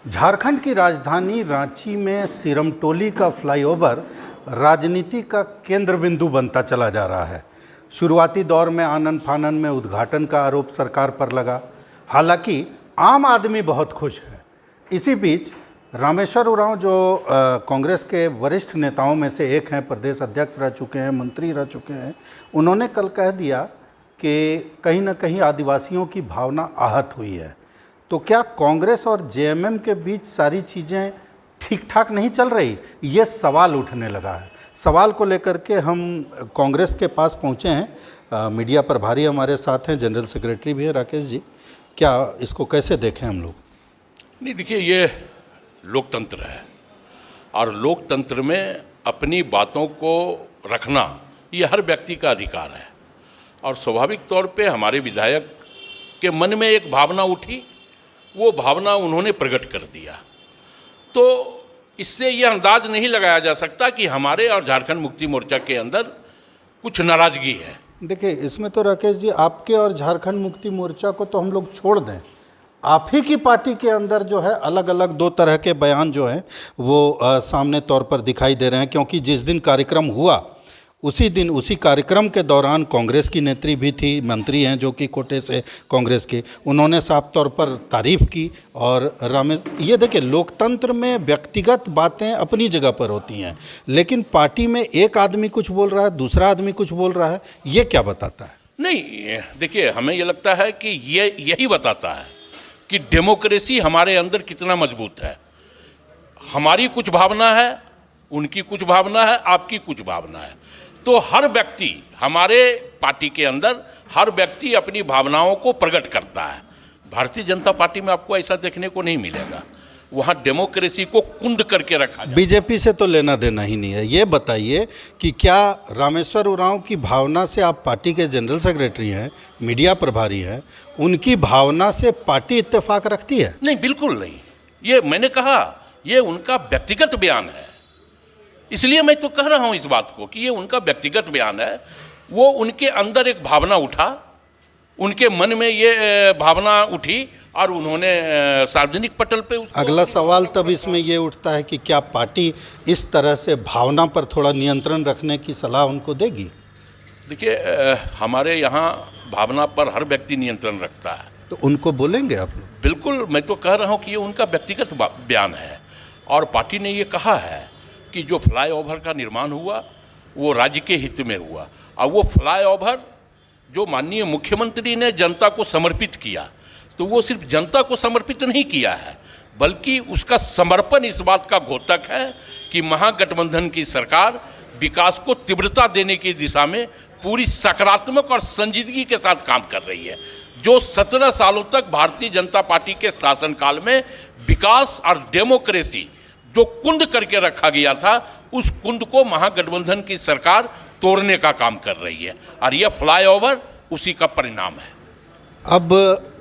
झारखंड की राजधानी रांची में सिरमटोली का फ्लाईओवर राजनीति का केंद्र बिंदु बनता चला जा रहा है। शुरुआती दौर में आनन फानन में उद्घाटन का आरोप सरकार पर लगा। हालांकि आम आदमी बहुत खुश है। इसी बीच रामेश्वर उरांव जो कांग्रेस के वरिष्ठ नेताओं में से एक हैं, प्रदेश अध्यक्ष रह चुके हैं, मंत्री रह चुके हैं, उन्होंने कल कह दिया कि कहीं ना कहीं आदिवासियों की भावना आहत हुई है। तो क्या कांग्रेस और जेएमएम के बीच सारी चीज़ें ठीक ठाक नहीं चल रही? ये सवाल उठने लगा है। सवाल को लेकर के हम कांग्रेस के पास पहुंचे हैं। मीडिया प्रभारी हमारे साथ हैं, जनरल सेक्रेटरी भी हैं राकेश जी। क्या इसको कैसे देखें हम लोग? नहीं, देखिए, ये लोकतंत्र है और लोकतंत्र में अपनी बातों को रखना ये हर व्यक्ति का अधिकार है। और स्वाभाविक तौर पे हमारे विधायक के मन में एक भावना उठी, वो भावना उन्होंने प्रकट कर दिया। तो इससे ये अंदाज नहीं लगाया जा सकता कि हमारे और झारखंड मुक्ति मोर्चा के अंदर कुछ नाराजगी है। देखिए, इसमें तो राकेश जी, आपके और झारखंड मुक्ति मोर्चा को तो हम लोग छोड़ दें, आप ही की पार्टी के अंदर जो है अलग अलग दो तरह के बयान जो हैं वो सामने तौर पर दिखाई दे रहे हैं। क्योंकि जिस दिन कार्यक्रम हुआ उसी दिन उसी कार्यक्रम के दौरान कांग्रेस की नेत्री भी थी, मंत्री हैं जो कि कोटे से कांग्रेस के, उन्होंने साफ तौर पर तारीफ़ की। और ये देखिए, लोकतंत्र में व्यक्तिगत बातें अपनी जगह पर होती हैं, लेकिन पार्टी में एक आदमी कुछ बोल रहा है, दूसरा आदमी कुछ बोल रहा है, ये क्या बताता है? नहीं, देखिए, हमें ये लगता है कि ये यही बताता है कि डेमोक्रेसी हमारे अंदर कितना मजबूत है। हमारी कुछ भावना है, उनकी कुछ भावना है, आपकी कुछ भावना है। तो हर व्यक्ति, हमारे पार्टी के अंदर हर व्यक्ति अपनी भावनाओं को प्रकट करता है। भारतीय जनता पार्टी में आपको ऐसा देखने को नहीं मिलेगा। वहाँ डेमोक्रेसी को कुंड करके रखा जाए। बीजेपी से तो लेना देना ही नहीं है। ये बताइए कि क्या रामेश्वर उरांव की भावना से, आप पार्टी के जनरल सेक्रेटरी हैं, मीडिया प्रभारी हैं, उनकी भावना से पार्टी इत्तेफाक रखती है? नहीं, बिल्कुल नहीं। ये मैंने कहा, ये उनका व्यक्तिगत बयान है। इसलिए मैं तो कह रहा हूँ इस बात को कि ये उनका व्यक्तिगत बयान है। वो उनके अंदर एक भावना उठा, उनके मन में ये भावना उठी और उन्होंने सार्वजनिक पटल पे उसको। अगला सवाल तब इसमें ये उठता है कि क्या पार्टी इस तरह से भावना पर थोड़ा नियंत्रण रखने की सलाह उनको देगी? देखिए, हमारे यहाँ भावना पर हर व्यक्ति नियंत्रण रखता है। तो उनको बोलेंगे आप लोग? बिल्कुल, मैं तो कह रहा हूँ कि ये उनका व्यक्तिगत बयान है। और पार्टी ने ये कहा है कि जो फ्लाईओवर का निर्माण हुआ वो राज्य के हित में हुआ। और वो फ्लाईओवर जो माननीय मुख्यमंत्री ने जनता को समर्पित किया, तो वो सिर्फ जनता को समर्पित नहीं किया है, बल्कि उसका समर्पण इस बात का द्योतक है कि महागठबंधन की सरकार विकास को तीव्रता देने की दिशा में पूरी सकारात्मक और संजीदगी के साथ काम कर रही है। जो 17 सालों तक भारतीय जनता पार्टी के शासनकाल में विकास और डेमोक्रेसी जो कुंड करके रखा गया था, उस कुंड को महागठबंधन की सरकार तोड़ने का काम कर रही है। और यह फ्लाईओवर उसी का परिणाम है। अब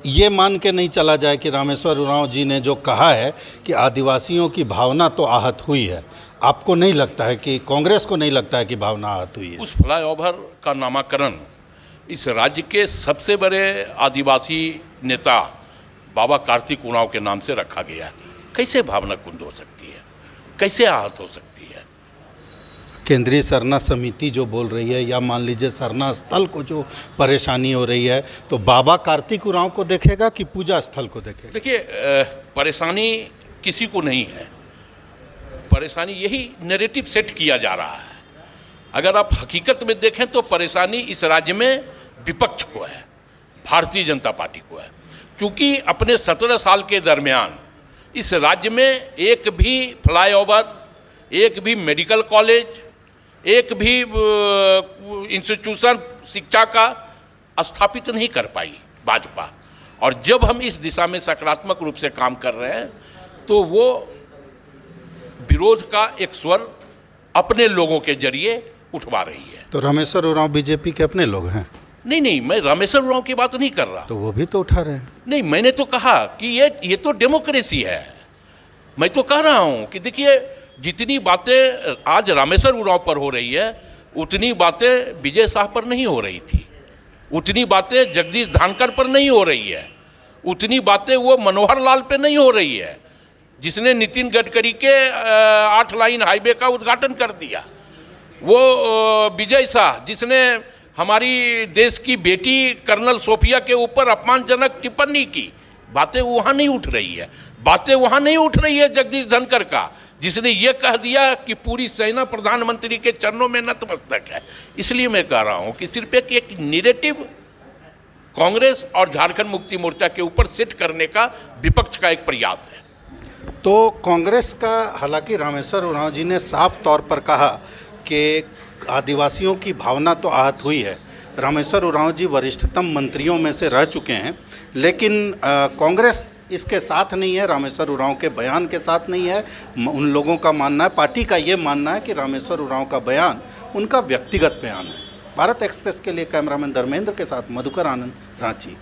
ये मान के नहीं चला जाए कि रामेश्वर उरांव जी ने जो कहा है कि आदिवासियों की भावना तो आहत हुई है, आपको नहीं लगता है कि, कांग्रेस को नहीं लगता है कि भावना आहत हुई है? उस फ्लाईओवर का नामकरण इस राज्य के सबसे बड़े आदिवासी नेता बाबा कार्तिक उरांव के नाम से रखा गया है। कैसे भावना कुंद हो सकती है? कैसे आहत हो सकती है? केंद्रीय सरना समिति जो बोल रही है, या मान लीजिए सरना स्थल को जो परेशानी हो रही है, तो बाबा कार्तिक उरांव को देखेगा कि पूजा स्थल को देखेगा? देखिए, परेशानी किसी को नहीं है। परेशानी यही नैरेटिव सेट किया जा रहा है। अगर आप हकीकत में देखें तो परेशानी इस राज्य में विपक्ष को है, भारतीय जनता पार्टी को है। क्योंकि अपने 17 साल के दरमियान इस राज्य में एक भी फ्लाईओवर, एक भी मेडिकल कॉलेज, एक भी इंस्टीट्यूशन शिक्षा का स्थापित नहीं कर पाई भाजपा। और जब हम इस दिशा में सकारात्मक रूप से काम कर रहे हैं, तो वो विरोध का एक स्वर अपने लोगों के जरिए उठवा रही है। तो रामेश्वर उरांव बीजेपी के अपने लोग हैं? नहीं, मैं रामेश्वर उरांव की बात नहीं कर रहा। तो वो भी तो उठा रहे हैं। नहीं, मैंने तो कहा कि ये तो डेमोक्रेसी है। मैं तो कह रहा हूँ कि देखिए, जितनी बातें आज रामेश्वर उरांव पर हो रही है, उतनी बातें विजय शाह पर नहीं हो रही थी, उतनी बातें जगदीश धानकर पर नहीं हो रही है, उतनी बातें वो मनोहर लाल पे नहीं हो रही है। जिसने नितिन गडकरी के 8 लाइन हाईवे का उद्घाटन कर दिया, वो विजय शाह जिसने हमारी देश की बेटी कर्नल सोफिया के ऊपर अपमानजनक टिप्पणी की, बातें वहाँ नहीं उठ रही है। बातें वहाँ नहीं उठ रही है जगदीश धनखड़ का, जिसने ये कह दिया कि पूरी सेना प्रधानमंत्री के चरणों में नतमस्तक है। इसलिए मैं कह रहा हूँ कि सिर्फ एक नेरेटिव कांग्रेस और झारखंड मुक्ति मोर्चा के ऊपर सेट करने का विपक्ष का एक प्रयास है। तो कांग्रेस का, हालांकि रामेश्वर उरांव जी ने साफ तौर पर कहा कि आदिवासियों की भावना तो आहत हुई है। रामेश्वर उरांव जी वरिष्ठतम मंत्रियों में से रह चुके हैं, लेकिन कांग्रेस इसके साथ नहीं है, रामेश्वर उरांव के बयान के साथ नहीं है। उन लोगों का मानना है, पार्टी का ये मानना है कि रामेश्वर उरांव का बयान उनका व्यक्तिगत बयान है। भारत एक्सप्रेस के लिए कैमरामैन धर्मेंद्र के साथ मधुकर आनंद, रांची।